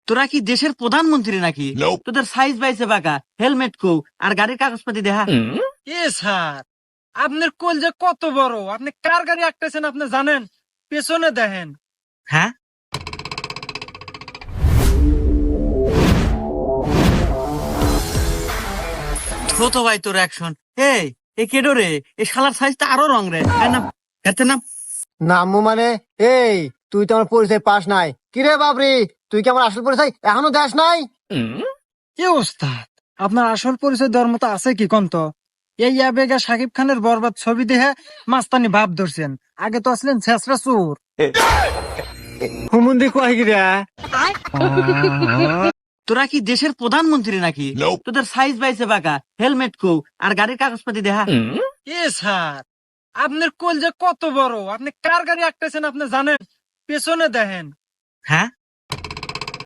তোরা কি দেশের প্রধানমন্ত্রী নাকি? তোদের সাইজ বাইছে বাঁকা, হেলমেট কো আর গাড়ির কাগজপাতি দেখা। এ স্যার, আপনার কোল যে কত বড়, আপনি কার গাড়ি আঁকতেছেন আপনি জানেন? পেছনে দেখেন। হ্যাঁ, ছোট ভাই তোর অ্যাকশন। এই কেডো রে, এই শালার সাইজটা আরো রং রে। নাম এতে নাম। নামু মানে এই তুই তো আমার পরিচয় পাস নাই। কিরে বাবরি, তুই কি আমার আসল পরিচয় এখনো দেশ নাই? এ ওস্তাদ, আপনার আসল পরিচয় দেওয়ার মতো আছে কি কন্ত? এই আবেগা সাকিব খানের বরবাদ ছবি দেখে মাস্তানি ভাব ধরছেন, আগে তো আসলেন ছেসরা চোর। হুমুন্দি কয় গিরা? তোরা কি দেশের প্রধানমন্ত্রী নাকি? তোদের সাইজ বাইছে বাঁকা, হেলমেট কো আর গাড়ির কাগজপাতি দেখা। এ স্যার, আপনার কোল যে কত বড়, আপনি কার গাড়ি আঁকতেছেন আপনি জানেন? পেছনে দেখেন। হ্যাঁ,